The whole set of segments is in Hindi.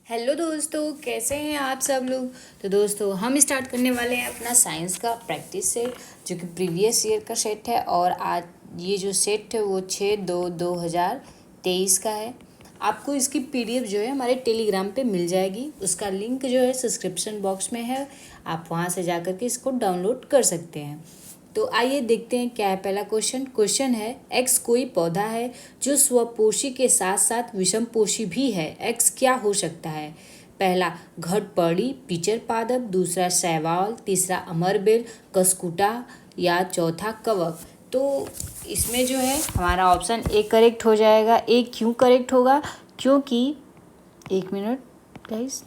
हेलो दोस्तों, कैसे हैं आप सब लोग। तो दोस्तों हम स्टार्ट करने वाले हैं अपना साइंस का प्रैक्टिस सेट, जो कि प्रीवियस ईयर का सेट है। और आज ये जो सेट है वो 6/2/2023 का है। आपको इसकी पीडीएफ जो है हमारे टेलीग्राम पे मिल जाएगी। उसका लिंक जो है डिस्क्रिप्शन बॉक्स में है, आप वहाँ से जा कर के इसको डाउनलोड कर सकते हैं। तो आइए देखते हैं क्या है पहला क्वेश्चन है, एक्स कोई पौधा है जो स्वपोषी के साथ साथ विषमपोषी भी है। एक्स क्या हो सकता है? पहला घटपर्णी पिचर पादप, दूसरा शैवाल, तीसरा अमरबेल, कसकुटा या चौथा कवक। तो इसमें जो है हमारा ऑप्शन ए करेक्ट हो जाएगा। ए क्यों करेक्ट होगा? क्योंकि एक मिनट गाइस,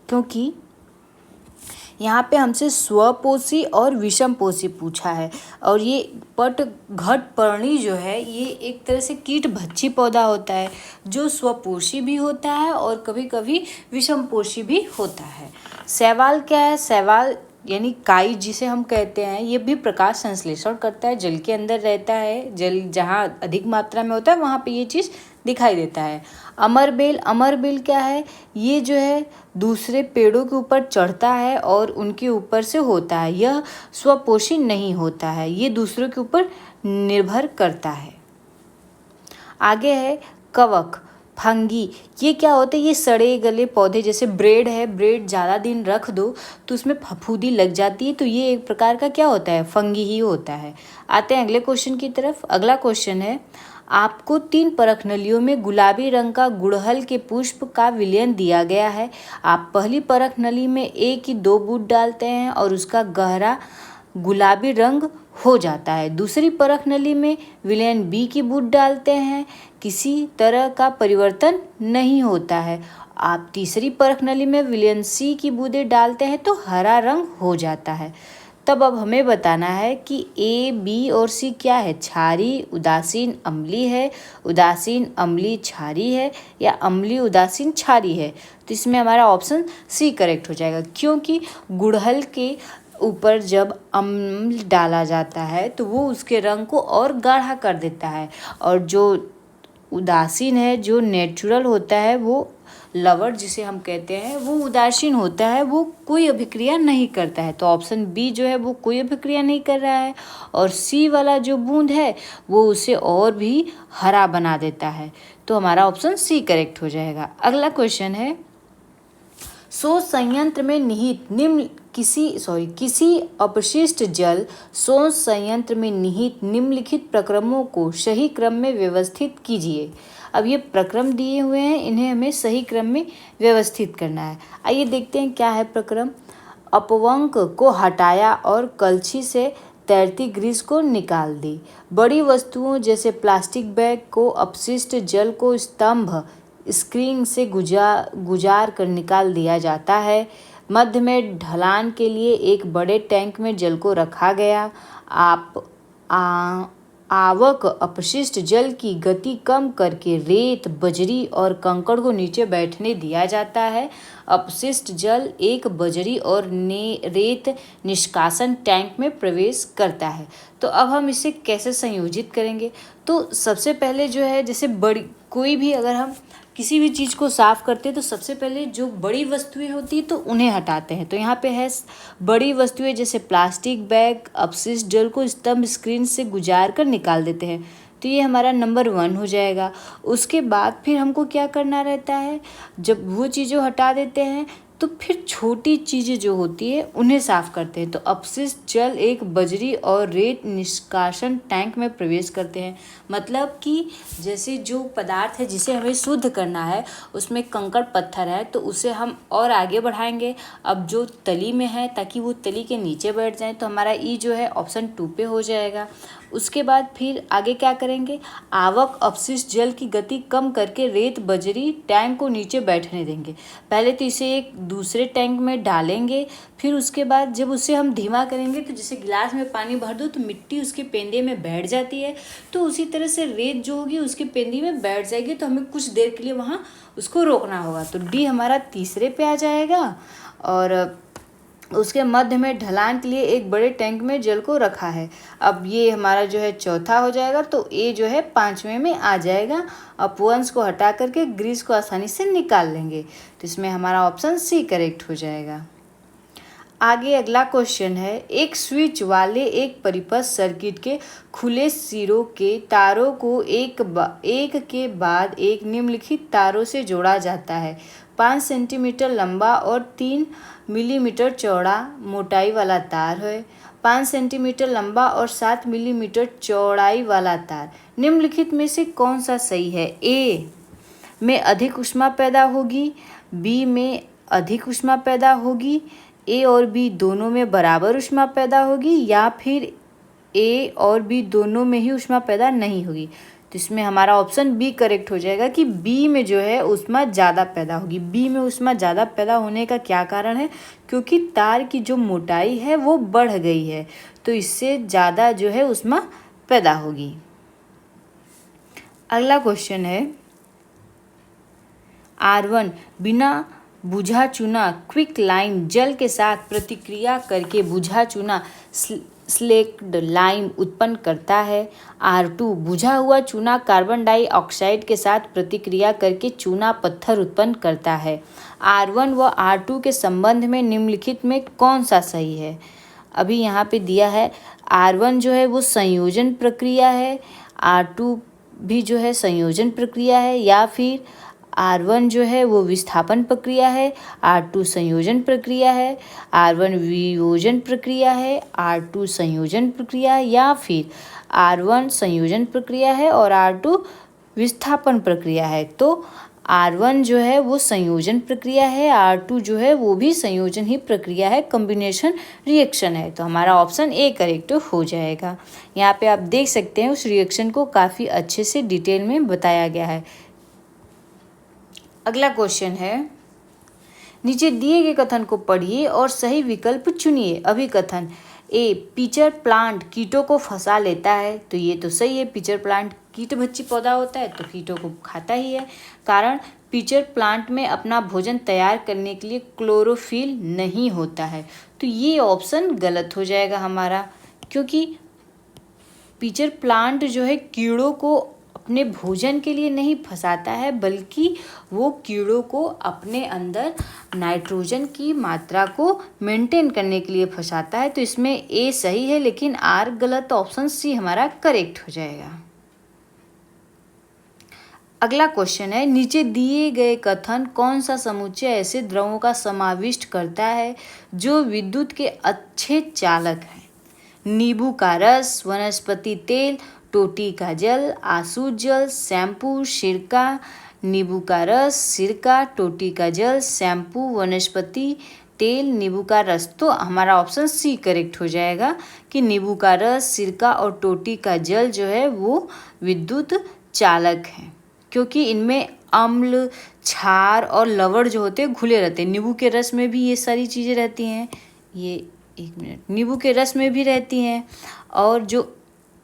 क्योंकि यहाँ पे हमसे स्वपोषी और विषमपोषी पूछा है। और ये घटपर्णी जो है ये एक तरह से कीट भक्षी पौधा होता है, जो स्वपोषी भी होता है और कभी कभी विषमपोषी भी होता है। शैवाल क्या है? शैवाल यानी काई जिसे हम कहते हैं, ये भी प्रकाश संश्लेषण करता है, जल के अंदर रहता है। जल जहाँ अधिक मात्रा में होता है वहाँ पे ये चीज़ दिखाई देता है। अमरबेल क्या है? ये जो है दूसरे पेड़ों के ऊपर चढ़ता है और उनके ऊपर से होता है। यह स्वपोषी नहीं होता है, ये दूसरों के ऊपर निर्भर करता है। आगे है कवक, फंगी। ये क्या होते हैं? ये सड़े गले पौधे, जैसे ब्रेड है, ब्रेड ज़्यादा दिन रख दो तो उसमें फफूंदी लग जाती है, तो ये एक प्रकार का क्या होता है? फंगी ही होता है। आते हैं अगले क्वेश्चन की तरफ। अगला क्वेश्चन है, आपको 3 परखनलियों में गुलाबी रंग का गुड़हल के पुष्प का विलयन दिया गया है। आप पहली परखनली में ए की 2 बूंद डालते हैं और उसका गहरा गुलाबी रंग हो जाता है। दूसरी परखनली में विलयन बी की बूंद डालते हैं, किसी तरह का परिवर्तन नहीं होता है। आप तीसरी परखनली में विलयन सी की बूंदें डालते हैं तो हरा रंग हो जाता है। तब अब हमें बताना है कि ए, बी और सी क्या है? क्षारी, उदासीन, अम्लीय है, उदासीन, अम्लीय, क्षारी है या अम्लीय, उदासीन, क्षारी है। तो इसमें हमारा ऑप्शन सी करेक्ट हो जाएगा, क्योंकि गुड़हल के ऊपर जब अम्ल डाला जाता है तो वो उसके रंग को और गाढ़ा कर देता है। और जो उदासीन है, जो नेचुरल होता है, वो लवर जिसे हम कहते हैं, वो उदासीन होता है, वो कोई अभिक्रिया नहीं करता है। तो ऑप्शन बी जो है वो कोई अभिक्रिया नहीं कर रहा है। और सी वाला जो बूंद है वो उसे और भी हरा बना देता है। तो हमारा ऑप्शन सी करेक्ट हो जाएगा। अगला क्वेश्चन है, शोध संयंत्र में निहित निम्न किसी अपशिष्ट जल शोध संयंत्र में निहित निम्नलिखित प्रक्रमों को सही क्रम में व्यवस्थित कीजिए। अब ये प्रक्रम दिए हुए हैं, इन्हें हमें सही क्रम में व्यवस्थित करना है। आइए देखते हैं क्या है प्रक्रम। अपवंक को हटाया और कलछी से तैरती ग्रीस को निकाल दी। बड़ी वस्तुओं जैसे प्लास्टिक बैग को अपशिष्ट जल को स्तंभ स्क्रीन से गुजार कर निकाल दिया जाता है। मध्य में ढलान के लिए एक बड़े टैंक में जल को रखा गया। आवक अपशिष्ट जल की गति कम करके रेत, बजरी और कंकड़ को नीचे बैठने दिया जाता है। अपशिष्ट जल एक बजरी और रेत निष्कासन टैंक में प्रवेश करता है। तो अब हम इसे कैसे संयोजित करेंगे? तो सबसे पहले जो है, जैसे बड़ी कोई भी अगर हम किसी भी चीज़ को साफ़ करते हैं तो सबसे पहले जो बड़ी वस्तुएं होती है तो उन्हें हटाते हैं। तो यहाँ पे है बड़ी वस्तुएं जैसे प्लास्टिक बैग, अपशिष्ट जल को स्तंभ स्क्रीन से गुजार कर निकाल देते हैं। तो ये हमारा नंबर 1 हो जाएगा। उसके बाद फिर हमको क्या करना रहता है? जब वो चीज़ें हटा देते हैं तो फिर छोटी चीज़ें जो होती है उन्हें साफ़ करते हैं। तो अपशिष्ट जल एक बजरी और रेत निष्कासन टैंक में प्रवेश करते हैं। मतलब कि जैसे जो पदार्थ है जिसे हमें शुद्ध करना है उसमें कंकड़ पत्थर है तो उसे हम और आगे बढ़ाएंगे। अब जो तली में है ताकि वो तली के नीचे बैठ जाए, तो हमारा ई जो है ऑप्शन 2 पे हो जाएगा। उसके बाद फिर आगे क्या करेंगे? आवक अपशिष्ट जल की गति कम करके रेत, बजरी टैंक को नीचे बैठने देंगे। पहले तो इसे एक दूसरे टैंक में डालेंगे, फिर उसके बाद जब उसे हम धीमा करेंगे तो जैसे गिलास में पानी भर दो तो मिट्टी उसके पेंदे में बैठ जाती है, तो उसी तरह से रेत जो होगी उसके पेंदी में बैठ जाएगी। तो हमें कुछ देर के लिए वहाँ उसको रोकना होगा। तो डी हमारा तीसरे पे आ जाएगा। और उसके मध्य में ढलान के लिए एक बड़े टैंक में जल को रखा है। अब ये हमारा जो है चौथा हो जाएगा, तो ए जो है पाँचवें में आ जाएगा। अपवंश को हटा करके ग्रीस को आसानी से निकाल लेंगे, तो इसमें हमारा ऑप्शन सी करेक्ट हो जाएगा। आगे अगला क्वेश्चन है, एक स्विच वाले एक परिपथ सर्किट के खुले सिरों के तारों को एक के बाद एक निम्नलिखित तारों से जोड़ा जाता है। 5 सेंटीमीटर लंबा और 3 मिलीमीटर चौड़ा मोटाई वाला तार है। 5 सेंटीमीटर लंबा और 7 मिलीमीटर चौड़ाई वाला तार निम्नलिखित में से कौन सा सही है? ए में अधिक ऊष्मा पैदा होगी, बी में अधिक ऊष्मा पैदा होगी, ए और बी दोनों में बराबर ऊष्मा पैदा होगी, या फिर ए और बी दोनों में ही ऊष्मा पैदा नहीं होगी। तो इसमें हमारा ऑप्शन बी करेक्ट हो जाएगा कि बी में जो है ऊष्मा ज़्यादा पैदा होगी। बी में ऊष्मा ज़्यादा पैदा होने का क्या कारण है? क्योंकि तार की जो मोटाई है वो बढ़ गई है, तो इससे ज़्यादा जो है ऊष्मा पैदा होगी। अगला क्वेश्चन है, R1 बिना बुझा चुना क्विक लाइम जल के साथ प्रतिक्रिया करके बुझा चुना स्लेक्ड लाइम उत्पन्न करता है। R2 बुझा हुआ चूना कार्बन डाइऑक्साइड के साथ प्रतिक्रिया करके चूना पत्थर उत्पन्न करता है। R1 व R2 के संबंध में निम्नलिखित में कौन सा सही है? अभी यहाँ पे दिया है R1 जो है वो संयोजन प्रक्रिया है, R2 भी जो है संयोजन प्रक्रिया है, या फिर R1 जो है वो विस्थापन प्रक्रिया है, R2 संयोजन प्रक्रिया है, R1 वियोजन प्रक्रिया है, R2 संयोजन प्रक्रिया है, या फिर R1 संयोजन प्रक्रिया है और R2 विस्थापन प्रक्रिया है। तो R1 जो है वो संयोजन प्रक्रिया है, R2 जो है वो भी संयोजन ही प्रक्रिया है, कॉम्बिनेशन रिएक्शन है। तो हमारा ऑप्शन ए करेक्ट हो जाएगा। यहाँ पे आप देख सकते हैं उस रिएक्शन को काफ़ी अच्छे से डिटेल में बताया गया है। अगला क्वेश्चन है, नीचे दिए गए कथन को पढ़िए और सही विकल्प चुनिए। अभिकथन ए, पिचर प्लांट कीटों को फंसा लेता है, तो ये तो सही है। पिचर प्लांट कीटभक्षी पौधा होता है तो कीटों को खाता ही है, कारण पिचर प्लांट में अपना भोजन तैयार करने के लिए क्लोरोफिल नहीं होता है। तो ये ऑप्शन गलत हो जाएगा हमारा, क्योंकि पिचर प्लांट जो है कीड़ों को अपने भोजन के लिए नहीं फंसाता है, बल्कि वो कीड़ों को अपने अंदर नाइट्रोजन की मात्रा को मेंटेन करने के लिए फंसाता है। तो इसमें ए सही है, लेकिन आर गलत, ऑप्शन सी हमारा करेक्ट हो जाएगा। अगला क्वेश्चन है, नीचे दिए गए कथन कौन सा समुच्चय ऐसे द्रवों का समाविष्ट करता है जो विद्युत के अच्छे चालक हैं? नींबू का रस, वनस्पति तेल, टोटी का जल, आसू जल, शैम्पू, सिरका। नींबू का रस, सिरका, टोटी का जल, शैम्पू, वनस्पति तेल, नींबू का रस। तो हमारा ऑप्शन सी करेक्ट हो जाएगा कि नींबू का रस, सिरका और टोटी का जल जो है वो विद्युत चालक हैं, क्योंकि इनमें अम्ल, क्षार और लवण जो होते हैं घुले रहते हैं। नींबू के रस में भी ये सारी चीज़ें रहती हैं, ये एक मिनट, नींबू के रस में भी रहती हैं, और जो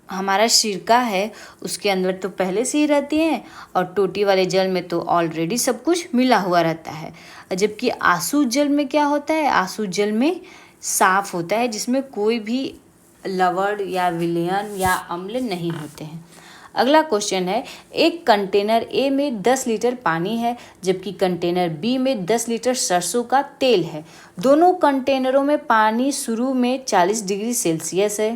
हमारा सिरका है उसके अंदर तो पहले से ही रहती हैं, और टोटी वाले जल में तो ऑलरेडी सब कुछ मिला हुआ रहता है। जबकि आसू जल में क्या होता है? आसू जल में साफ होता है, जिसमें कोई भी लवण या विलयन या अम्ल नहीं होते हैं। अगला क्वेश्चन है, एक कंटेनर ए में 10 लीटर पानी है, जबकि कंटेनर बी में 10 लीटर सरसों का तेल है। दोनों कंटेनरों में पानी शुरू में 40 डिग्री सेल्सियस है।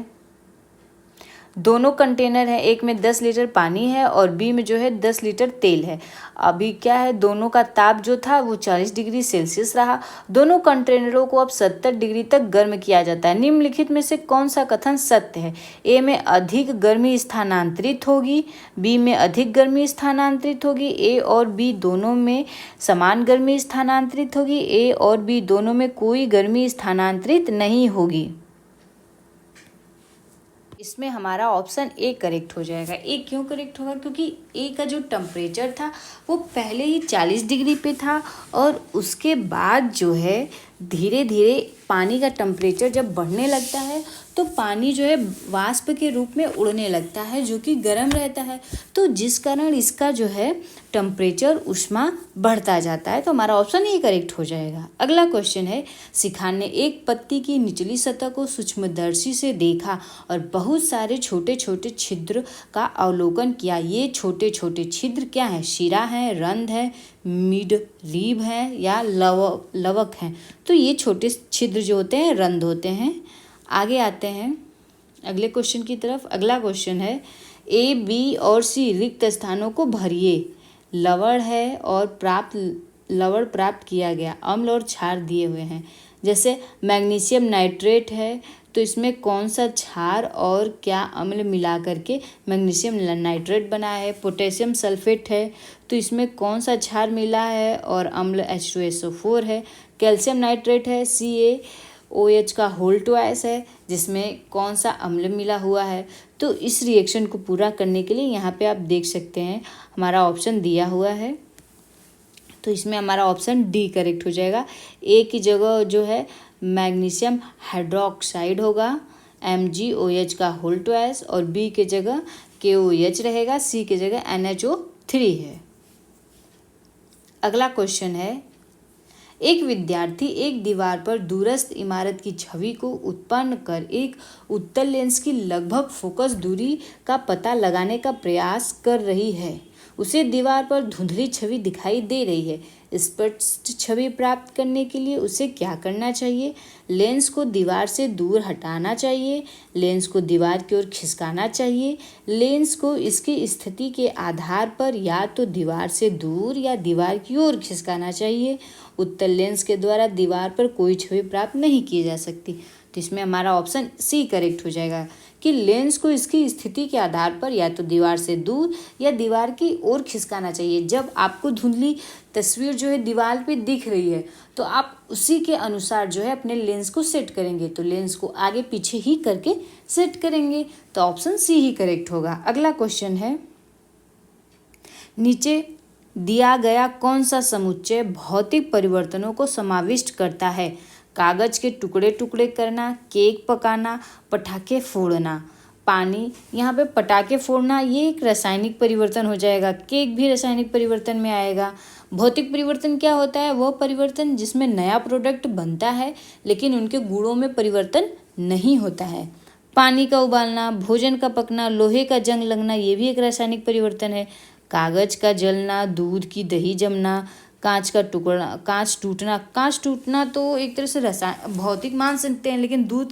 दोनों कंटेनर हैं, एक में 10 लीटर पानी है और बी में जो है 10 लीटर तेल है। अभी क्या है, दोनों का ताप जो था वो 40 डिग्री सेल्सियस रहा। दोनों कंटेनरों को अब 70 डिग्री तक गर्म किया जाता है। निम्नलिखित में से कौन सा कथन सत्य है? ए में अधिक गर्मी स्थानांतरित होगी, बी में अधिक गर्मी स्थानांतरित होगी, ए और बी दोनों में समान गर्मी स्थानांतरित होगी, ए और बी दोनों में कोई गर्मी स्थानांतरित नहीं होगी। इसमें हमारा ऑप्शन ए करेक्ट हो जाएगा। ए क्यों करेक्ट होगा? क्योंकि ए का जो टेम्परेचर था वो पहले ही 40 डिग्री पे था, और उसके बाद जो है धीरे धीरे पानी का टेम्परेचर जब बढ़ने लगता है तो पानी जो है वाष्प के रूप में उड़ने लगता है, जो कि गर्म रहता है, तो जिस कारण इसका जो है टेम्परेचर ऊष्मा बढ़ता जाता है। तो हमारा ऑप्शन ये करेक्ट हो जाएगा। अगला क्वेश्चन है, सिखान ने एक पत्ती की निचली सतह को सूक्ष्मदर्शी से देखा और बहुत सारे छोटे छोटे छिद्र का अवलोकन किया। ये छोटे छोटे छिद्र क्या हैं? शिरा है, रंध्र है, मिड रीब है या लवक हैं? तो ये छोटे छिद्र जो होते हैं रंध्र होते हैं। आगे आते हैं अगले क्वेश्चन की तरफ। अगला क्वेश्चन है, ए, बी और सी रिक्त स्थानों को भरिए। लवण है और लवण प्राप्त किया गया, अम्ल और क्षार दिए हुए हैं। जैसे मैग्नीशियम नाइट्रेट है, तो इसमें कौन सा क्षार और क्या अम्ल मिला करके मैग्नीशियम नाइट्रेट बना है। पोटेशियम सल्फेट है, तो इसमें कौन सा क्षार मिला है और अम्ल H2SO4 है। कैल्शियम नाइट्रेट है, CaOH का होल ट्वाइस है, जिसमें कौन सा अम्ल मिला हुआ है। तो इस रिएक्शन को पूरा करने के लिए यहाँ पे आप देख सकते हैं हमारा ऑप्शन दिया हुआ है, तो इसमें हमारा ऑप्शन डी करेक्ट हो जाएगा। ए की जगह जो है मैग्नीशियम हाइड्रोक्साइड होगा, MgOH का होल ट्वाइस, और बी के जगह KOH रहेगा, सी के जगह NHO3 है। अगला क्वेश्चन है, एक विद्यार्थी एक दीवार पर दूरस्थ इमारत की छवि को उत्पन्न कर एक उत्तल लेंस की लगभग फोकस दूरी का पता लगाने का प्रयास कर रही है। उसे दीवार पर धुंधली छवि दिखाई दे रही है। स्पष्ट छवि प्राप्त करने के लिए उसे क्या करना चाहिए? लेंस को दीवार से दूर हटाना चाहिए, लेंस को दीवार की ओर खिसकाना चाहिए, लेंस को इसकी स्थिति के आधार पर या तो दीवार से दूर या दीवार की ओर खिसकाना चाहिए। उत्तल लेंस के द्वारा दीवार पर कोई छवि प्राप्त नहीं की जा सकती। तो इसमें हमारा ऑप्शन सी करेक्ट हो जाएगा कि लेंस को इसकी स्थिति के आधार पर या तो दीवार से दूर या दीवार की ओर खिसकाना चाहिए। जब आपको धुंधली तस्वीर जो है दीवार पे दिख रही है, तो आप उसी के अनुसार जो है अपने लेंस को सेट करेंगे। तो लेंस को आगे पीछे ही करके सेट करेंगे, तो ऑप्शन सी ही करेक्ट होगा। अगला क्वेश्चन है, नीचे दिया गया कौन सा समुच्चय भौतिक परिवर्तनों को समाविष्ट करता है? कागज के टुकड़े टुकड़े करना, केक पकाना, पटाखे फोड़ना। पानी, यहाँ पे पटाखे फोड़ना ये एक रासायनिक परिवर्तन हो जाएगा, केक भी रासायनिक परिवर्तन में आएगा। भौतिक परिवर्तन क्या होता है? वह परिवर्तन जिसमें नया प्रोडक्ट बनता है लेकिन उनके गुणों में परिवर्तन नहीं होता है। पानी का उबालना, भोजन का पकना, लोहे का जंग लगना, ये भी एक रासायनिक परिवर्तन है। कागज का जलना, दूध की दही जमना, कांच कांच टूटना तो एक तरह से भौतिक मान सकते हैं, लेकिन दूध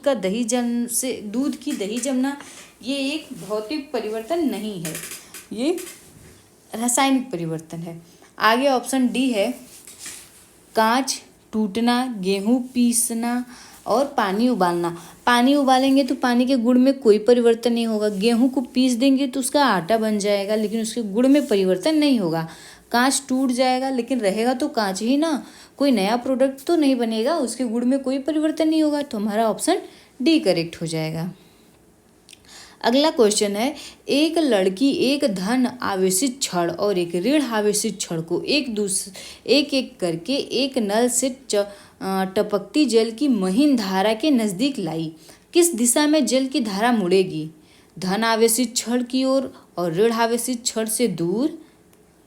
की दही जमना ये एक भौतिक परिवर्तन नहीं है, ये रासायनिक परिवर्तन है। आगे ऑप्शन डी है, कांच टूटना, गेहूं पीसना और पानी उबालना। पानी उबालेंगे तो पानी के गुण में कोई परिवर्तन नहीं होगा। गेहूं को पीस देंगे तो उसका आटा बन जाएगा, लेकिन उसके गुण में परिवर्तन नहीं होगा। कांच टूट जाएगा लेकिन रहेगा तो कांच ही ना, कोई नया प्रोडक्ट तो नहीं बनेगा, उसके गुण में कोई परिवर्तन नहीं होगा। तो हमारा ऑप्शन डी करेक्ट हो जाएगा। अगला क्वेश्चन है, एक लड़की एक धन आवेशित छड़ और एक ऋण आवेशित छड़ को एक एक करके एक नल से टपकती जल की महीन धारा के नजदीक लाई। किस दिशा में जल की धारा मुड़ेगी? धन आवेशित छड़ की ओर और ऋण आवेशित छड़ से दूर,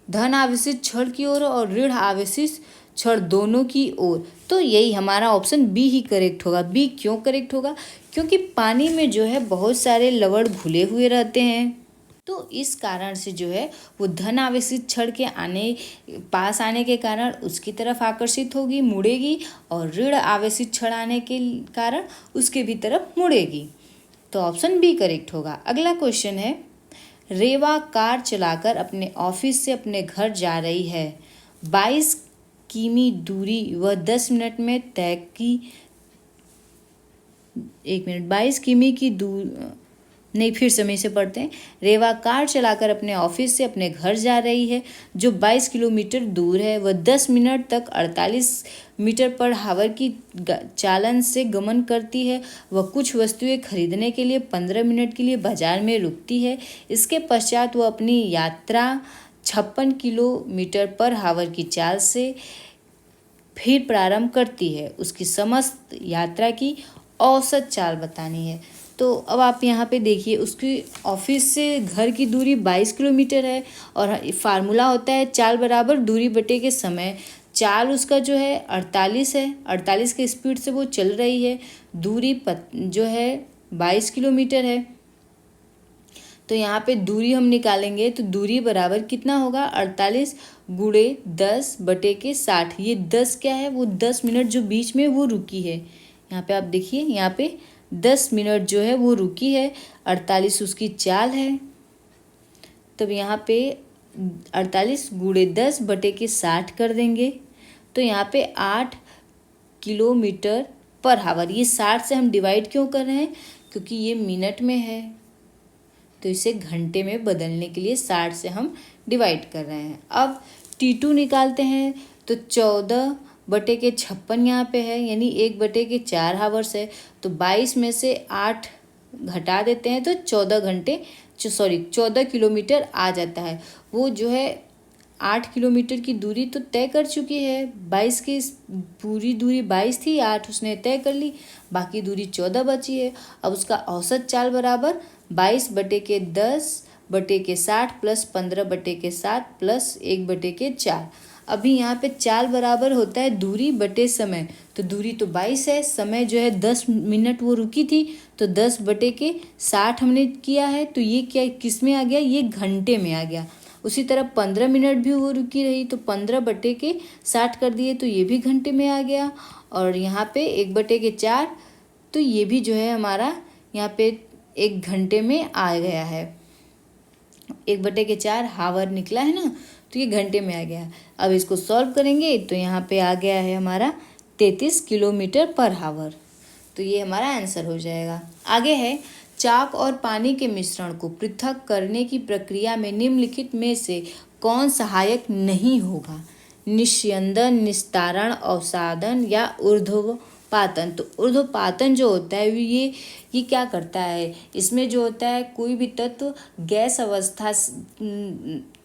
धन आवेशित छड़ की ओर और ऋण आवेशित छड़ दोनों की ओर। तो यही हमारा ऑप्शन बी ही करेक्ट होगा। बी क्यों करेक्ट होगा? क्योंकि पानी में जो है बहुत सारे लवण घुले हुए रहते हैं, तो इस कारण से जो है वो धन आवेशित छड़ के पास आने के कारण उसकी तरफ आकर्षित होगी, मुड़ेगी, और ऋण आवेशित छड़ आने के कारण उसके भी तरफ मुड़ेगी। तो ऑप्शन बी करेक्ट होगा। अगला क्वेश्चन है, रेवा कार चलाकर अपने ऑफिस से अपने घर जा रही है। 22 किमी दूरी वह 10 मिनट में तय की। 22 किमी की नहीं, फिर समय से पढ़ते हैं। रेवा कार चलाकर अपने ऑफिस से अपने घर जा रही है जो 22 किलोमीटर दूर है। वह 10 मिनट तक 48 मीटर पर हावर की चालन से गमन करती है। वह कुछ वस्तुएं खरीदने के लिए 15 मिनट के लिए बाजार में रुकती है। इसके पश्चात वह अपनी यात्रा 56 किलोमीटर पर हावर की चाल से फिर प्रारंभ करती है। उसकी समस्त यात्रा की औसत चाल बतानी है। तो अब आप यहाँ पे देखिए, उसकी ऑफिस से घर की दूरी 22 किलोमीटर है और फार्मूला होता है चाल बराबर दूरी बटे के समय। चाल उसका जो है 48 है, 48 के स्पीड से वो चल रही है। दूरी जो है 22 किलोमीटर है। तो यहाँ पे दूरी हम निकालेंगे तो दूरी बराबर कितना होगा, 48 गुणे 10 बटे के 60। ये 10 क्या है, वो 10 मिनट जो बीच में वो रुकी है। यहाँ पे आप देखिए, यहाँ पे 10 मिनट जो है वो रुकी है। 48 उसकी चाल है। तब यहाँ पे 48 गुणे 10 बटे के 60 कर देंगे तो यहाँ पे 8 किलोमीटर पर आवर। ये 60 से हम डिवाइड क्यों कर रहे हैं, क्योंकि ये मिनट में है तो इसे घंटे में बदलने के लिए 60 से हम डिवाइड कर रहे हैं। अब T2 निकालते हैं तो 14 बटे के 56 यहाँ पे है, यानी 1 बटे के 4 हावर्स है। तो 22 में से 8 घटा देते हैं तो 14 किलोमीटर आ जाता है। वो जो है 8 किलोमीटर की दूरी तो तय कर चुकी है। 22 की पूरी दूरी 22 थी, 8 उसने तय कर ली, बाकी दूरी 14 बची है। अब उसका औसत चाल बराबर 22 बटे के 10 बटे के 60 प्लस 15 बटे के 7 प्लस 1 बटे के 4। अभी यहाँ पे चाल बराबर होता है दूरी बटे समय। तो दूरी तो 22 है, समय जो है 10 मिनट वो रुकी थी, तो 10 बटे के 60 हमने किया है। तो ये क्या किस में आ गया, ये घंटे में आ गया। उसी तरह 15 मिनट भी वो रुकी रही तो 15 बटे के 60 कर दिए तो ये भी घंटे में आ गया। और यहाँ पे 1 बटे के 4, तो ये भी जो है हमारा यहाँ पे 1 घंटे में आ गया है। 1 बटे के 4 हावर निकला है ना, तो ये घंटे में आ गया। अब इसको सॉल्व करेंगे तो यहाँ पे आ गया है हमारा 33 किलोमीटर पर हावर। तो ये हमारा आंसर हो जाएगा। आगे है, चाक और पानी के मिश्रण को पृथक करने की प्रक्रिया में निम्नलिखित में से कौन सहायक नहीं होगा। निस्यंदन, निस्तारण, अवसादन या ऊर्ध्वपातन। तो ऊर्ध्वपातन जो होता है ये क्या करता है, इसमें जो होता है कोई भी तत्व गैस अवस्था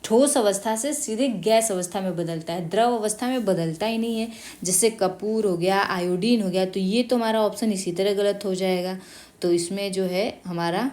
ठोस अवस्था से सीधे गैस अवस्था में बदलता है, द्रव अवस्था में बदलता ही नहीं है। जैसे कपूर हो गया, आयोडीन हो गया, तो ये तो हमारा ऑप्शन इसी तरह गलत हो जाएगा। तो इसमें जो है हमारा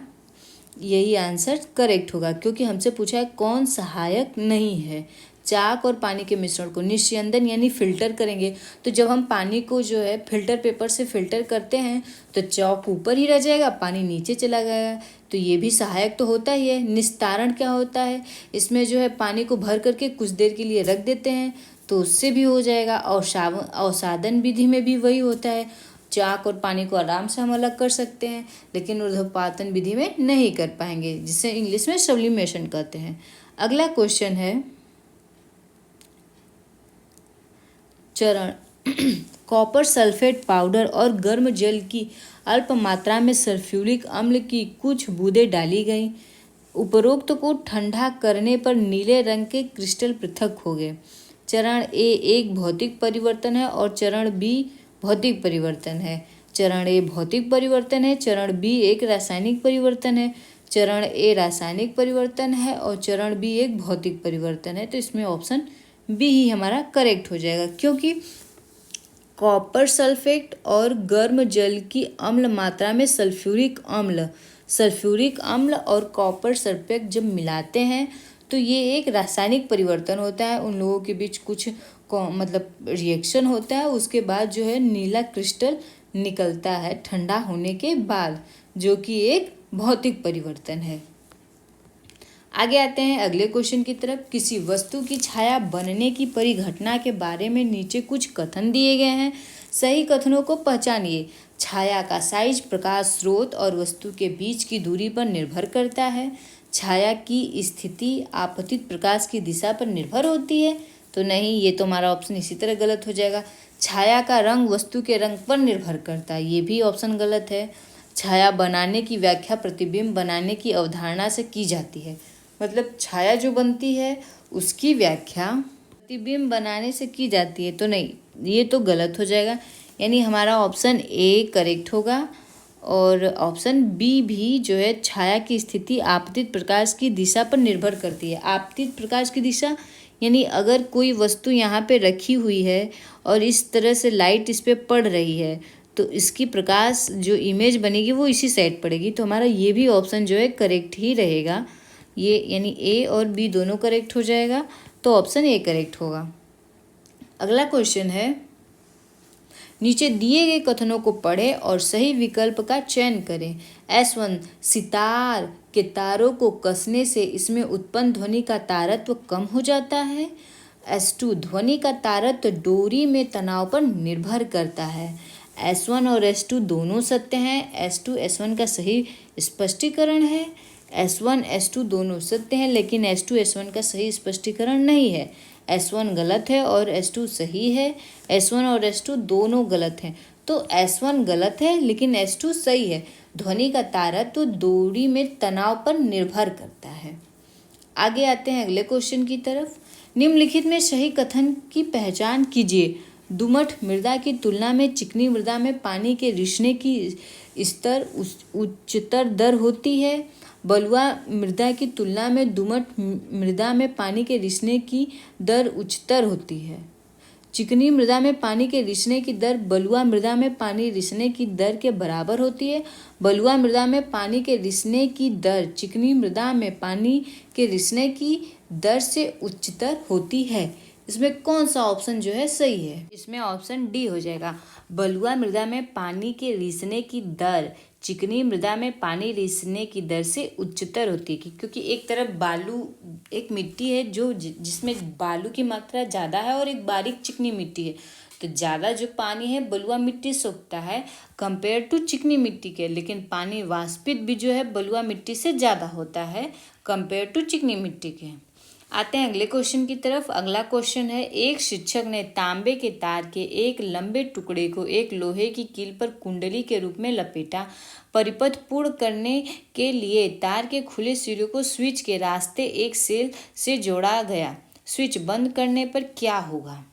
यही आंसर करेक्ट होगा, क्योंकि हमसे पूछा है कौन सहायक नहीं है। चाक और पानी के मिश्रण को निस्यंदन यानी फिल्टर करेंगे, तो जब हम पानी को जो है फिल्टर पेपर से फिल्टर करते हैं तो चाक ऊपर ही रह जाएगा, पानी नीचे चला गया, तो ये भी सहायक तो होता ही है। निस्तारण क्या होता है, इसमें जो है पानी को भर करके कुछ देर के लिए रख देते हैं तो उससे भी हो जाएगा। और अवसादन विधि में भी वही होता है, चाक और पानी को आराम से हम अलग कर सकते हैं, लेकिन ऊर्ध्वपातन विधि में नहीं कर पाएंगे, जिसे इंग्लिश में सब्लिमेशन कहते हैं। अगला क्वेश्चन है चरण कॉपर सल्फेट पाउडर और गर्म जल की अल्प मात्रा में सल्फ्यूरिक अम्ल की कुछ बूंदें डाली गईं। उपरोक्त को ठंडा करने पर नीले रंग के क्रिस्टल पृथक हो गए। चरण ए एक भौतिक परिवर्तन है और चरण बी भौतिक परिवर्तन है। चरण ए भौतिक परिवर्तन है, चरण बी एक रासायनिक परिवर्तन है। चरण ए रासायनिक परिवर्तन है और चरण बी एक भौतिक परिवर्तन है। तो इसमें ऑप्शन बी ही हमारा करेक्ट हो जाएगा, क्योंकि कॉपर सल्फेट और गर्म जल की अम्ल मात्रा में सल्फ्यूरिक अम्ल और कॉपर सल्फेट जब मिलाते हैं तो ये एक रासायनिक परिवर्तन होता है। उन लोगों के बीच कुछ मतलब रिएक्शन होता है, उसके बाद जो है नीला क्रिस्टल निकलता है ठंडा होने के बाद, जो कि एक भौतिक परिवर्तन है। आगे आते हैं अगले क्वेश्चन की तरफ। किसी वस्तु की छाया बनने की परिघटना के बारे में नीचे कुछ कथन दिए गए हैं, सही कथनों को पहचानिए। छाया का साइज प्रकाश स्रोत और वस्तु के बीच की दूरी पर निर्भर करता है। छाया की स्थिति आपतित प्रकाश की दिशा पर निर्भर होती है। तो नहीं, ये तो हमारा ऑप्शन इसी तरह गलत हो जाएगा। छाया का रंग वस्तु के रंग पर निर्भर करता है, ये भी ऑप्शन गलत है। छाया बनाने की व्याख्या प्रतिबिंब बनाने की अवधारणा से की जाती है, मतलब छाया जो बनती है उसकी व्याख्या प्रतिबिंब बनाने से की जाती है। तो नहीं, ये तो गलत हो जाएगा, यानी हमारा ऑप्शन ए करेक्ट होगा। और ऑप्शन बी भी जो है छाया की स्थिति आपतित प्रकाश की दिशा पर निर्भर करती है। आपतित प्रकाश की दिशा यानी अगर कोई वस्तु यहाँ पे रखी हुई है और इस तरह से लाइट इस पे पड़ रही है तो इसकी प्रकाश जो इमेज बनेगी वो इसी साइड पड़ेगी। तो हमारा ये भी ऑप्शन जो है करेक्ट ही रहेगा। ये यानी ए और बी दोनों करेक्ट हो जाएगा, तो ऑप्शन ए करेक्ट होगा। अगला क्वेश्चन है, नीचे दिए गए कथनों को पढ़ें और सही विकल्प का चयन करें। S1 सितार के तारों को कसने से इसमें उत्पन्न ध्वनि का तारत्व कम हो जाता है। S2 ध्वनि का तारत्व डोरी में तनाव पर निर्भर करता है। S1 और S2 दोनों सत्य हैं। S2 S1 का सही स्पष्टीकरण है। S1 S2 दोनों सत्य हैं, लेकिन S2 S1 का सही स्पष्टीकरण नहीं है। S1 गलत है और S2 सही है। S1 और S2 दोनों गलत हैं, तो S1 गलत है लेकिन S2 सही है। ध्वनि का तारत्व डोरी में तनाव पर निर्भर करता है। आगे आते हैं अगले क्वेश्चन की तरफ। निम्नलिखित में सही कथन की पहचान कीजिए। दुमट मृदा की तुलना में चिकनी मृदा में पानी के रिसने की स्तर उच्चतर दर होती है। बलुआ मृदा की तुलना में दुमट मृदा में पानी के रिसने की दर उच्चतर होती है। चिकनी मृदा में पानी के रिसने की दर बलुआ मृदा में पानी रिसने की दर के बराबर होती है। बलुआ मृदा में पानी के रिसने की दर चिकनी मृदा में पानी के रिसने की दर से उच्चतर होती है। इसमें कौन सा ऑप्शन जो है सही है? इसमें ऑप्शन डी हो जाएगा। बलुआ मृदा में पानी के रिसने की दर चिकनी मृदा में पानी रिसने की दर से उच्चतर होती है, क्योंकि एक तरफ बालू एक मिट्टी है जो जिसमें बालू की मात्रा ज़्यादा है और एक बारीक चिकनी मिट्टी है, तो ज़्यादा जो पानी है बलुआ मिट्टी सोखता है कंपेयर टू चिकनी मिट्टी के, लेकिन पानी वाष्पित भी जो है बलुआ मिट्टी से ज़्यादा होता है कंपेयर टू चिकनी मिट्टी के। आते हैं अगले क्वेश्चन की तरफ। अगला क्वेश्चन है, एक शिक्षक ने तांबे के तार के एक लंबे टुकड़े को एक लोहे की कील पर कुंडली के रूप में लपेटा। परिपथ पूर्ण करने के लिए तार के खुले सिरे को स्विच के रास्ते एक सेल से जोड़ा गया। स्विच बंद करने पर क्या होगा?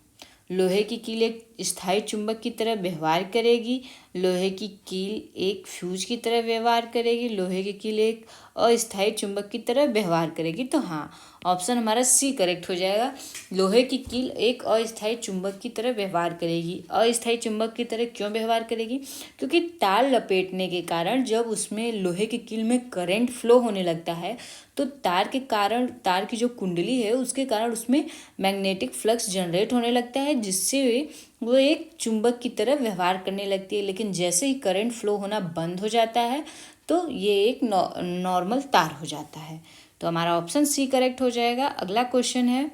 लोहे की कील एक स्थायी चुंबक की तरह व्यवहार करेगी। लोहे की कील एक फ्यूज की तरह व्यवहार करेगी। लोहे की कील एक अस्थायी चुंबक की तरह व्यवहार करेगी। तो हाँ, ऑप्शन हमारा सी करेक्ट हो जाएगा। लोहे की कील एक अस्थायी चुंबक की तरह व्यवहार करेगी। अस्थायी चुंबक की तरह क्यों व्यवहार करेगी? क्योंकि तार लपेटने के कारण जब उसमें लोहे की कील में करंट फ्लो होने लगता है तो तार के कारण तार की जो कुंडली है उसके कारण उसमें मैग्नेटिक फ्लक्स जनरेट होने लगता है, जिससे वो एक चुंबक की तरह व्यवहार करने लगती है। लेकिन जैसे ही करंट फ्लो होना बंद हो जाता है तो ये एक नॉर्मल तार हो जाता है। तो हमारा ऑप्शन सी करेक्ट हो जाएगा। अगला क्वेश्चन है,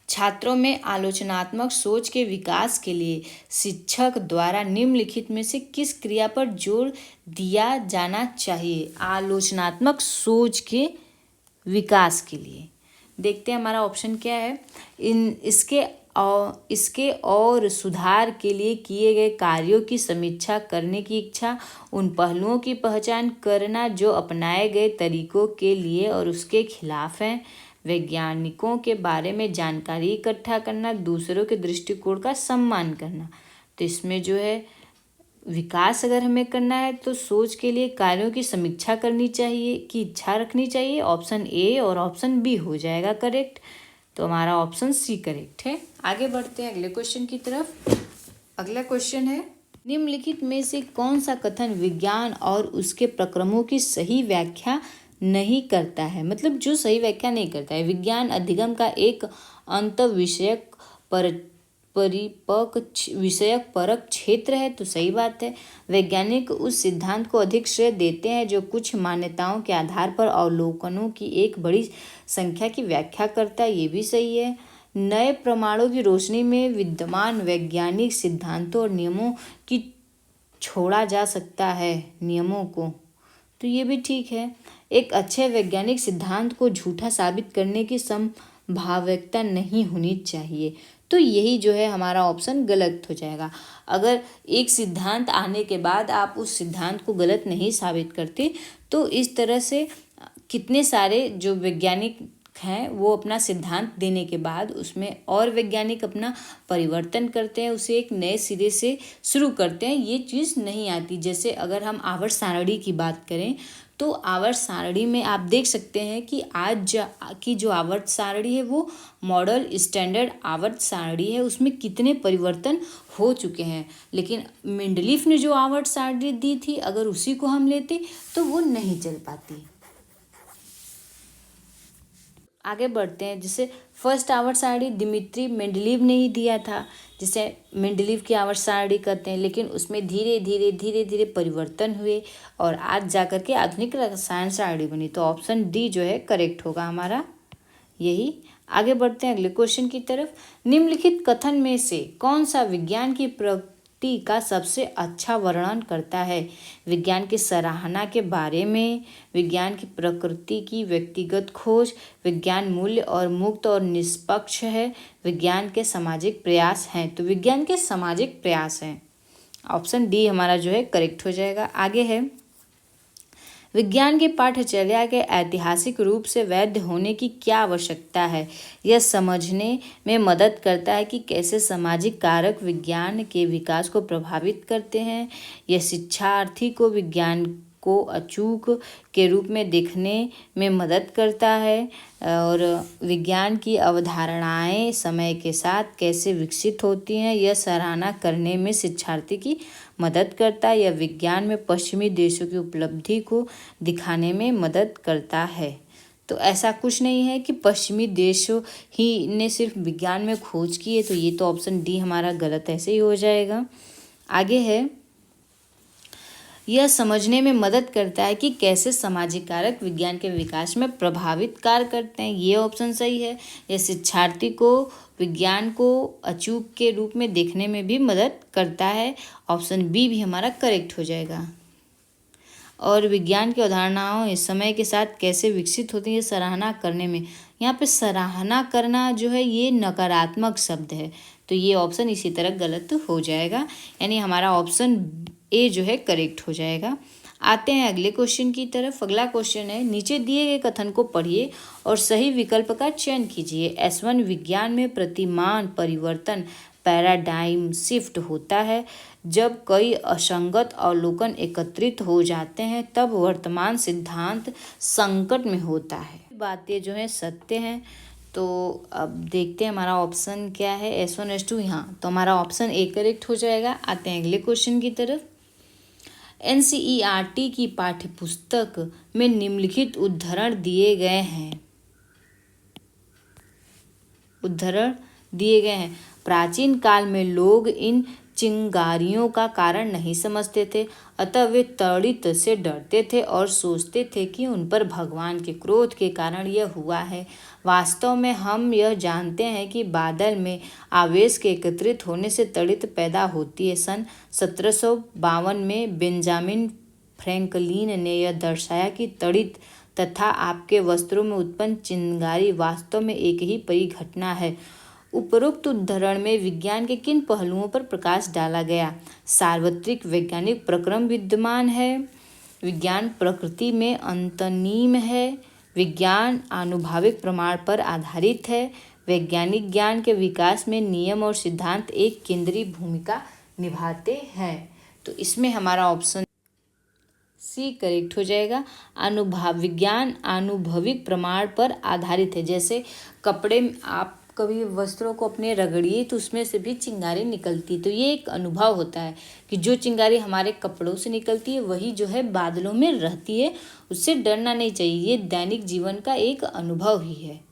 छात्रों में आलोचनात्मक सोच के विकास के लिए शिक्षक द्वारा निम्नलिखित में से किस क्रिया पर जोर दिया जाना चाहिए? आलोचनात्मक सोच के विकास के लिए देखते हैं हमारा ऑप्शन क्या है। इसके और सुधार के लिए किए गए कार्यों की समीक्षा करने की इच्छा, उन पहलुओं की पहचान करना जो अपनाए गए तरीकों के लिए और उसके खिलाफ हैं, वैज्ञानिकों के बारे में जानकारी इकट्ठा करना, दूसरों के दृष्टिकोण का सम्मान करना। तो इसमें जो है विकास अगर हमें करना है तो सोच के लिए कार्यों की समीक्षा करनी चाहिए, की इच्छा रखनी चाहिए। ऑप्शन ए और ऑप्शन बी हो जाएगा करेक्ट। तो हमारा ऑप्शन सी करेक्ट है। आगे बढ़ते हैं अगले क्वेश्चन की तरफ। अगला क्वेश्चन है, निम्नलिखित में से कौन सा कथन विज्ञान और उसके प्रक्रमों की सही व्याख्या नहीं करता है? मतलब जो सही व्याख्या नहीं करता है। विज्ञान अधिगम का एक अंतःविषयक परिपक्व विषयक परक क्षेत्र है, तो सही बात है। वैज्ञानिक उस सिद्धांत को अधिक श्रेय देते हैं जो कुछ मान्यताओं के आधार पर अवलोकनों की एक बड़ी संख्या की व्याख्या करता है, ये भी सही है। नए प्रमाणों की रोशनी में विद्यमान वैज्ञानिक सिद्धांतों और नियमों की छोड़ा जा सकता है नियमों को, तो ये भी ठीक है। एक अच्छे वैज्ञानिक सिद्धांत को झूठा साबित करने की संभाव्यता नहीं होनी चाहिए, तो यही जो है हमारा ऑप्शन गलत हो जाएगा। अगर एक सिद्धांत आने के बाद आप उस सिद्धांत को गलत नहीं साबित करते तो इस तरह से कितने सारे जो वैज्ञानिक हैं वो अपना सिद्धांत देने के बाद उसमें और वैज्ञानिक अपना परिवर्तन करते हैं, उसे एक नए सिरे से शुरू करते हैं, ये चीज़ नहीं आती। जैसे अगर हम आवर्त सारणी की बात करें तो आवर्त सारणी में आप देख सकते हैं कि आज की जो आवर्त सारणी है वो मॉडल स्टैंडर्ड आवर्त सारणी है, उसमें कितने परिवर्तन हो चुके हैं। लेकिन मेंडलीफ ने जो आवर्त सारणी दी थी, अगर उसी को हम लेते तो वो नहीं चल पाती। आगे बढ़ते हैं। जैसे फर्स्ट आवर्त सारणी दिमित्री मेंडलीव ने ही दिया था, जिसे मेंडलीव की आवर्त सारणी कहते हैं। लेकिन उसमें धीरे धीरे परिवर्तन हुए और आज जाकर के आधुनिक रसायन सारणी बनी। तो ऑप्शन डी जो है करेक्ट होगा हमारा यही। आगे बढ़ते हैं अगले क्वेश्चन की तरफ। निम्नलिखित कथन में से कौन सा विज्ञान की प्रगति का सबसे अच्छा वर्णन करता है? विज्ञान की सराहना के बारे में, विज्ञान की प्रकृति की व्यक्तिगत खोज, विज्ञान मूल्य और मुक्त और निष्पक्ष है, विज्ञान के सामाजिक प्रयास हैं। तो विज्ञान के सामाजिक प्रयास हैं, ऑप्शन डी हमारा जो है करेक्ट हो जाएगा। आगे है, विज्ञान की पाठ्यचर्या के ऐतिहासिक रूप से वैध होने की क्या आवश्यकता है? यह समझने में मदद करता है कि कैसे सामाजिक कारक विज्ञान के विकास को प्रभावित करते हैं। यह शिक्षार्थी को विज्ञान को अचूक के रूप में देखने में मदद करता है और विज्ञान की अवधारणाएं समय के साथ कैसे विकसित होती हैं, यह सराहना करने में शिक्षार्थी की मदद करता है। यह विज्ञान में पश्चिमी देशों की उपलब्धि को दिखाने में मदद करता है। तो ऐसा कुछ नहीं है कि पश्चिमी देशों ही ने सिर्फ विज्ञान में खोज की है, तो ये तो ऑप्शन डी हमारा गलत ऐसे ही हो जाएगा। आगे है, यह समझने में मदद करता है कि कैसे सामाजिक कारक विज्ञान के विकास में प्रभावित कार्य करते हैं, ये ऑप्शन सही है। यह शिक्षार्थी को विज्ञान को अचूक के रूप में देखने में भी मदद करता है, ऑप्शन बी भी हमारा करेक्ट हो जाएगा। और विज्ञान की अवधारणाओं इस समय के साथ कैसे विकसित होती है सराहना करने में, यहाँ पे सराहना करना जो है ये नकारात्मक शब्द है, तो ये ऑप्शन इसी तरह गलत हो जाएगा, यानी हमारा ऑप्शन ए जो है करेक्ट हो जाएगा। आते हैं अगले क्वेश्चन की तरफ। अगला क्वेश्चन है, नीचे दिए गए कथन को पढ़िए और सही विकल्प का चयन कीजिए। S1 विज्ञान में प्रतिमान परिवर्तन पैराडाइम शिफ्ट होता है। जब कई असंगत अवलोकन एकत्रित हो जाते हैं तब वर्तमान सिद्धांत संकट में होता है। बातें जो है सत्य हैं। तो अब देखते हैं हमारा ऑप्शन क्या है, S1 S2 यहाँ, तो हमारा ऑप्शन ए करेक्ट हो जाएगा। आते हैं अगले क्वेश्चन की तरफ। NCERT की पाठ्यपुस्तक में निम्नलिखित उद्धरण दिए गए हैं। प्राचीन काल में लोग इन चिंगारियों का कारण नहीं समझते थे, अतः वे तड़ित से डरते थे और सोचते थे कि उन पर भगवान के क्रोध के कारण यह हुआ है। वास्तव में हम यह जानते हैं कि बादल में आवेश के एकत्रित होने से तड़ित पैदा होती है। सन 1752 में बेंजामिन फ्रैंकलिन ने यह दर्शाया कि तड़ित तथा आपके वस्त्रों में उत्पन्न चिंगारी वास्तव में एक ही परिघटना है। उपरोक्त उद्धरण में विज्ञान के किन पहलुओं पर प्रकाश डाला गया? सार्वत्रिक वैज्ञानिक प्रक्रम विद्यमान है, विज्ञान प्रकृति में अंतर्लीन है, विज्ञान आनुभविक प्रमाण पर आधारित है, वैज्ञानिक ज्ञान के विकास में नियम और सिद्धांत एक केंद्रीय भूमिका निभाते हैं। तो इसमें हमारा ऑप्शन सी करेक्ट हो जाएगा। विज्ञान आनुभविक प्रमाण पर आधारित है। जैसे कपड़े आप कभी वस्त्रों को अपने रगड़िए तो उसमें से भी चिंगारी निकलती, तो ये एक अनुभव होता है कि जो चिंगारी हमारे कपड़ों से निकलती है वही जो है बादलों में रहती है, उससे डरना नहीं चाहिए, ये दैनिक जीवन का एक अनुभव ही है।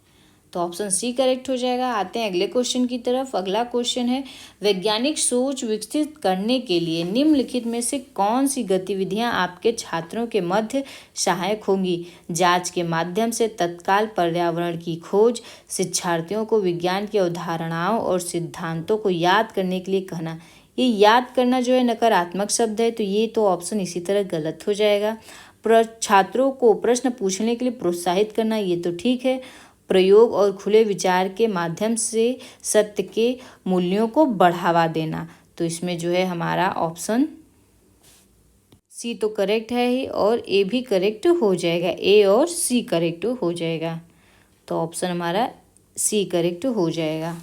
तो ऑप्शन सी करेक्ट हो जाएगा। आते हैं अगले क्वेश्चन की तरफ। अगला क्वेश्चन है, वैज्ञानिक सोच विकसित करने के लिए निम्नलिखित में से कौन सी गतिविधियां आपके छात्रों के मध्य सहायक होंगी? जांच के माध्यम से तत्काल पर्यावरण की खोज, शिक्षार्थियों को विज्ञान की अवधारणाओं और सिद्धांतों को याद करने के लिए कहना। ये याद करना जो है नकारात्मक शब्द है, तो ये तो ऑप्शन इसी तरह गलत हो जाएगा। छात्रों को प्रश्न पूछने के लिए प्रोत्साहित करना, ये तो ठीक है। प्रयोग और खुले विचार के माध्यम से सत्य के मूल्यों को बढ़ावा देना, तो इसमें जो है हमारा ऑप्शन सी तो करेक्ट है ही और ए भी करेक्ट हो जाएगा, ए और सी करेक्ट हो जाएगा, तो ऑप्शन हमारा सी करेक्ट हो जाएगा।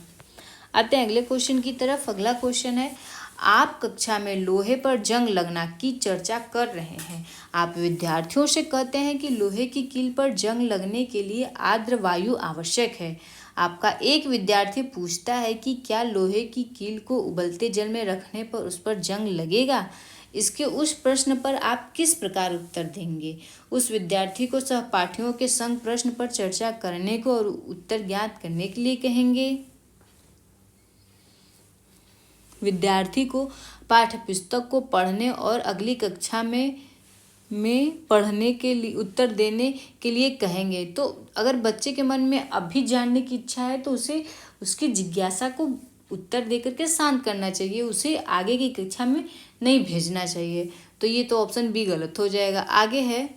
आते हैं अगले क्वेश्चन की तरफ। अगला क्वेश्चन है, आप कक्षा में लोहे पर जंग लगना की चर्चा कर रहे हैं। आप विद्यार्थियों से कहते हैं कि लोहे की कील पर जंग लगने के लिए आर्द्र वायु आवश्यक है। आपका एक विद्यार्थी पूछता है कि क्या लोहे की कील को उबलते जल में रखने पर उस पर जंग लगेगा। इसके उस प्रश्न पर आप किस प्रकार उत्तर देंगे। उस विद्यार्थी को सहपाठियों के संग प्रश्न पर चर्चा करने को और उत्तर ज्ञात करने के लिए कहेंगे। विद्यार्थी को पाठ्यपुस्तक को पढ़ने और अगली कक्षा में पढ़ने के लिए उत्तर देने के लिए कहेंगे। तो अगर बच्चे के मन में अभी जानने की इच्छा है तो उसे उसकी जिज्ञासा को उत्तर देकर के शांत करना चाहिए, उसे आगे की कक्षा में नहीं भेजना चाहिए। तो ये तो ऑप्शन बी गलत हो जाएगा। आगे है,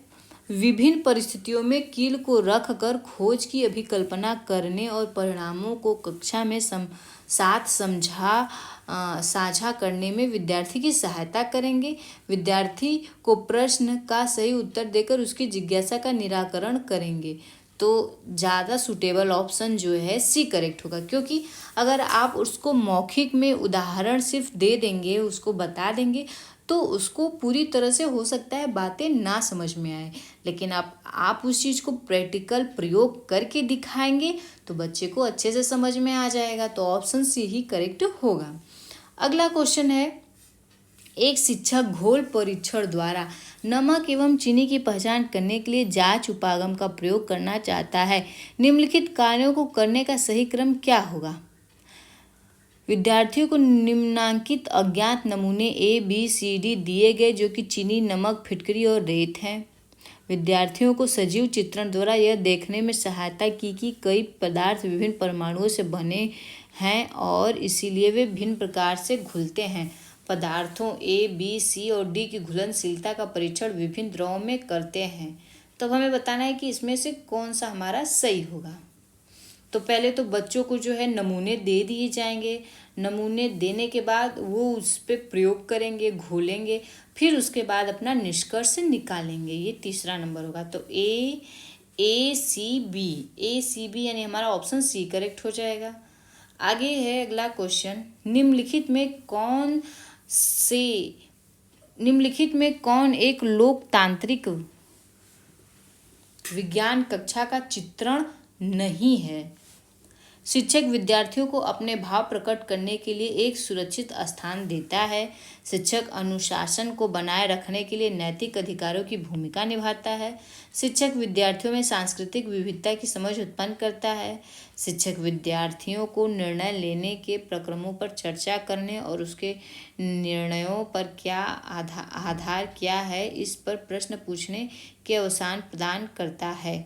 विभिन्न परिस्थितियों में कील को रख कर खोज की अभिकल्पना करने और परिणामों को कक्षा में साथ साझा करने में विद्यार्थी की सहायता करेंगे। विद्यार्थी को प्रश्न का सही उत्तर देकर उसकी जिज्ञासा का निराकरण करेंगे। तो ज़्यादा सूटेबल ऑप्शन जो है सी करेक्ट होगा, क्योंकि अगर आप उसको मौखिक में उदाहरण सिर्फ दे देंगे, उसको बता देंगे, तो उसको पूरी तरह से हो सकता है बातें ना समझ में आए। लेकिन आप उस चीज़ को प्रैक्टिकल प्रयोग करके दिखाएंगे तो बच्चे को अच्छे से समझ में आ जाएगा। तो ऑप्शन सी ही करेक्ट होगा। अगला क्वेश्चन है, एक शिक्षक घोल परीक्षण द्वारा नमक एवं चीनी की पहचान करने के लिए जांच उपागम का प्रयोग करना चाहता है। निम्नलिखित कार्यों को करने का सही क्रम क्या होगा। विद्यार्थियों को निम्नांकित अज्ञात नमूने ABCD दिए गए जो कि चीनी, नमक, फिटकरी और रेत हैं। विद्यार्थियों को सजीव चित्रण द्वारा यह देखने में सहायता की कि कई पदार्थ विभिन्न परमाणुओं से बने हैं और इसीलिए वे भिन्न प्रकार से घुलते हैं। पदार्थों A, B, C और D की घुलनशीलता का परीक्षण विभिन्न द्रवों में करते हैं। तब हमें बताना है कि इसमें से कौन सा हमारा सही होगा। तो पहले तो बच्चों को जो है नमूने दे दिए जाएंगे। नमूने देने के बाद वो उस पर प्रयोग करेंगे, घोलेंगे, फिर उसके बाद अपना निष्कर्ष निकालेंगे। ये तीसरा नंबर होगा। तो ACB यानी हमारा ऑप्शन सी करेक्ट हो जाएगा। आगे है अगला क्वेश्चन, निम्नलिखित में कौन एक लोकतांत्रिक विज्ञान कक्षा का चित्रण नहीं है। शिक्षक विद्यार्थियों को अपने भाव प्रकट करने के लिए एक सुरक्षित स्थान देता है। शिक्षक अनुशासन को बनाए रखने के लिए नैतिक अधिकारों की भूमिका निभाता है। शिक्षक विद्यार्थियों में सांस्कृतिक विविधता की समझ उत्पन्न करता है। शिक्षक विद्यार्थियों को निर्णय लेने के प्रक्रमों पर चर्चा करने और उसके निर्णयों पर क्या आधार क्या है इस पर प्रश्न पूछने के अवसर प्रदान करता है।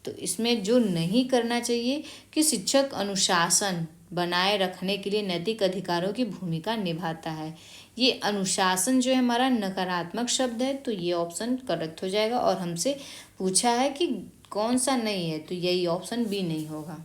तो इसमें जो नहीं करना चाहिए कि शिक्षक अनुशासन बनाए रखने के लिए नैतिक अधिकारों की भूमिका निभाता है। ये अनुशासन जो है हमारा नकारात्मक शब्द है, तो ये ऑप्शन करेक्ट हो जाएगा। और हमसे पूछा है कि कौन सा नहीं है, तो यही ऑप्शन बी नहीं होगा।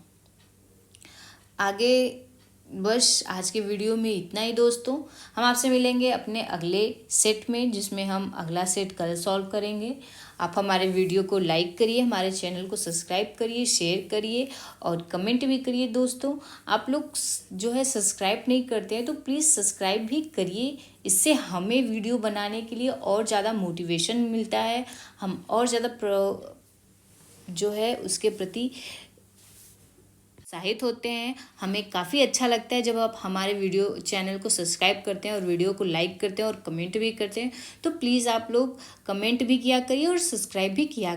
आगे बस आज के वीडियो में इतना ही दोस्तों। हम आपसे मिलेंगे अपने अगले सेट में, जिसमें हम अगला सेट कल सॉल्व करेंगे। आप हमारे वीडियो को लाइक करिए, हमारे चैनल को सब्सक्राइब करिए, शेयर करिए और कमेंट भी करिए। दोस्तों आप लोग जो है सब्सक्राइब नहीं करते हैं तो प्लीज़ सब्सक्राइब भी करिए। इससे हमें वीडियो बनाने के लिए और ज़्यादा मोटिवेशन मिलता है। हम और ज़्यादा जो है उसके प्रति उत्साहित होते हैं। हमें काफ़ी अच्छा लगता है जब आप हमारे वीडियो चैनल को सब्सक्राइब करते हैं और वीडियो को लाइक करते हैं और कमेंट भी करते हैं। तो प्लीज़ आप लोग कमेंट भी किया करिए और सब्सक्राइब भी किया